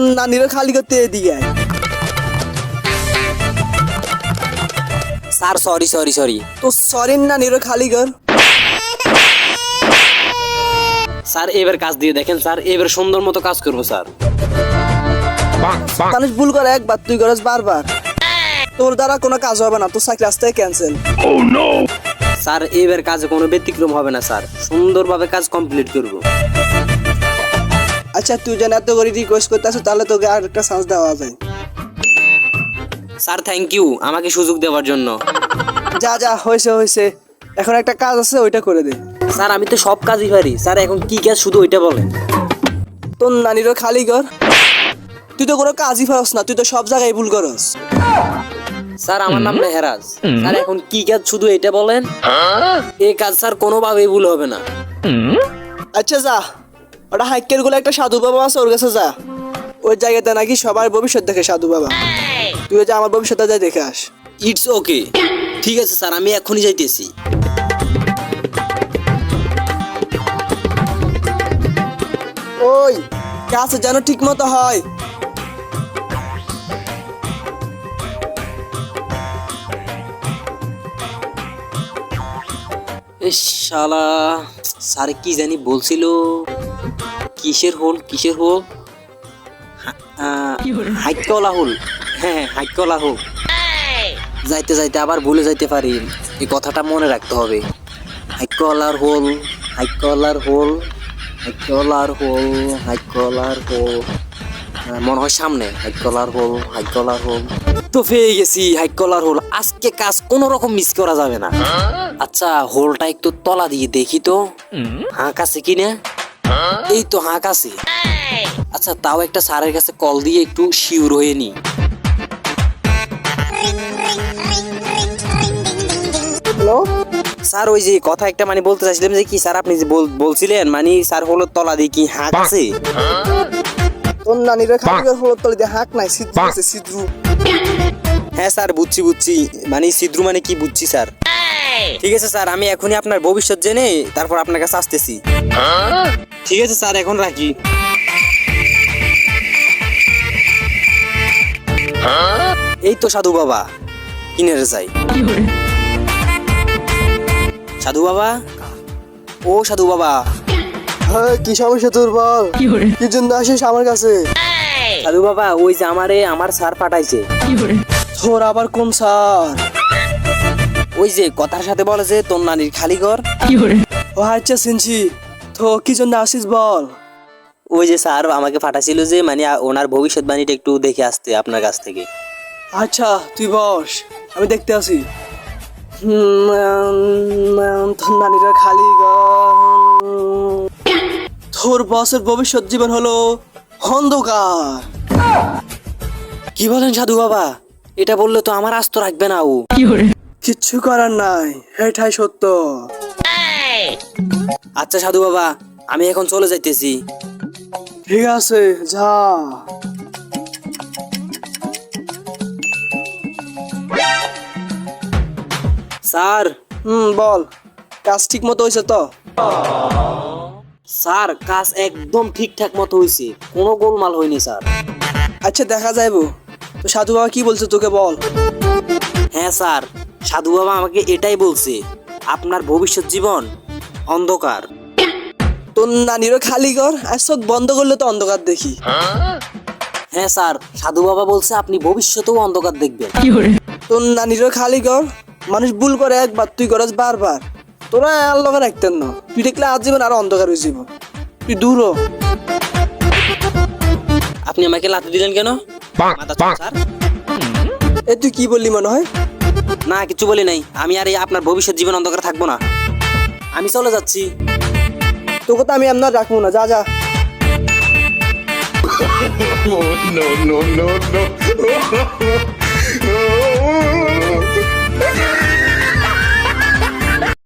তোর নানিরও খালি করতে এদিকে আয়। স্যার সরি সরি সরি তোর সরির নানিরও খালি কর। স্যার এবার কাজ দিয়ে দেখেন স্যার, এবার সুন্দর মতো কাজ করবো স্যার। মানুষ ভুল করে একবার, তুই করস বারবার। তোর দ্বারা কোনো কাজ হবে না, তোর চাকরি রাস্তায় ক্যান্সেল। স্যার এবার কাজে কোনো ব্যতিক্রম হবে না স্যার, সুন্দরভাবে কাজ কমপ্লিট করব। আচ্ছা তুই যেন এত করে রিকোয়েস্ট করতে আসো, তাহলে তোকে আর একটা চান্স দেওয়া যায়। স্যার থ্যাংক ইউ আমাকে সুযোগ দেওয়ার জন্য। যা যা, হয়েছে হয়েছে, এখন একটা কাজ আছে ওইটা করে দে। স্যার আমি তো সব কাজই পারি স্যার, এখন কি কাজ শুধু ওইটা বলেন। তোর নানিরও খালি কর। তুই তো কোনো কাজই পারস না, তুই তো সব জায়গায় ভুল করস। স্যার আমার নাম মেহরাজ। স্যার এখন কি কাজ শুধু এটা বলেন। এই কাজ স্যার কোনোভাবেই ভুল হবে না। আচ্ছা যা, ওটা হাইকের গুলো একটা সাধু বাবা আছে, ওর কাছে যা। ওই জায়গাতে নাকি সবার ভবিষ্যৎ দেখে সাধু বাবা। তুই যা, আমার ভবিষ্যৎটা যাই দেখে আস। ইটস ওকে, ঠিক আছে স্যার আমি এখনই যাইতেছি। ওই কাজ যেন ঠিক মতো হয়। শালা স্যার কি জানি বলছিল, কিসের হোল কিসের হোল, হাইকলা হোল। হ্যাঁ হাইকলা হোল। যাইতে যাইতে আবার ভুলে যাইতে পারি, এই কথাটা মনে রাখতে হবে। হাইকলার হোল, হাইকলার হোল, হাইকলার হোল, হাইকলার হোল, মনে হয় সামনে হাইকলার হোল, হাইকলার হোল। তো পেয়ে গেছি হাইকলার হোল। আজকে কাজ কোনো রকম মিস করা যাবে না। আচ্ছা হোলটা একটু তলা দিয়ে দেখি তো হাঁক আছে কিনা। এই তো হাঁক আছে। আচ্ছা তাও একটা স্যারের কাছে কল দিয়ে একটু শিওর হয়ে নি। হ্যালো স্যার ওই যে কথা একটা মানে বলতে চাইছিলাম যে কি স্যার আপনি যে বলছিলেন মানে স্যার হলো তলা দিয়ে কি হাঁক আছে। তোর নানিরও খালি কর, হলো তলে দিয়ে হাঁক নাই, সিদ্ধু আছে সিদ্ধু। হ্যাঁ স্যার বুঝছি বুঝছি, মানে সিদ্রু মানে কি বুঝছি স্যার। ঠিক আছে স্যার আমি এখনই আপনার ভবিষ্যৎ জেনে তারপর আপনার কাছে আসতেছি। ঠিক আছে স্যার এখন রাখি। এই তো সাধু বাবা, কিনেরে যাই। সাধু বাবা, ও সাধু বাবা। হ্যাঁ কি সমস্যা তোর বল, কি জন্য আসিস আমার কাছে? সাধু বাবা ওই যে আমারে আমার স্যার পাঠাইছে। তোর আবার কোন স্যার? ওই যে কথার সাথে বলে যে তোর নানির খালি ঘর। ও আচ্ছা শুনছি, তো কি জন্য আসিস বল। ওই যে স্যার আমাকে পাঠাইছিল যে মানে ওনার ভবিষ্যৎবাণীটা একটু দেখে আসতে আপনার কাছ থেকে। আচ্ছা তুই বস, আমি দেখতে আসি। তোর নানিরা খালি ঘর। তোর বসের ভবিষ্যৎ জীবন হলো অন্ধকার। কি বলেন সাধু বাবা, এটা বললে তো আমার আস্ত রাখবে না ও। কিচ্ছু করার নাই, এটাই সত্য। আচ্ছা সাধু বাবা আমি এখন চলে যাইতেছি। ঠিক আছে যা। স্যার বল, কাজ ঠিক মতো হয়েছে তো? স্যার কাজ একদম ঠিকঠাক মতো হয়েছে, কোনো গোলমাল হয়নি স্যার। আচ্ছা দেখা যাইবো। তো সাধু বাবা কি বলছে তোকে বল। হ্যাঁ স্যার সাধু বাবা আমাকে এটাই বলছে, আপনার ভবিষ্যৎ জীবন অন্ধকার। তোর নানিরও খালি ঘর, আর চোখ বন্ধ করলে তো অন্ধকার দেখি। হ্যাঁ স্যার সাধু বাবা বলছে আপনি ভবিষ্যতেও অন্ধকার দেখবেন। তোর নানিরও খালি ঘর, মানুষ ভুল করে একবার, তুই করস বারবার। তোরা আল্লাহ রাখতেন না, তুই দেখলে আজীবন আরো অন্ধকার হয়ে যাব। তুই দূর হ। আপনি আমাকে লাথি দিলেন কেন? স্যার এ তুই কি বললি মনে হয়? না কিছু বলি নাই, আমি আর এই আপনার ভবিষ্যৎ জীবন অন্ধকার থাকবো না, আমি চলে যাচ্ছি। তোকে তো আমি আপনার রাখবো না, যা যা। no, no, no, no.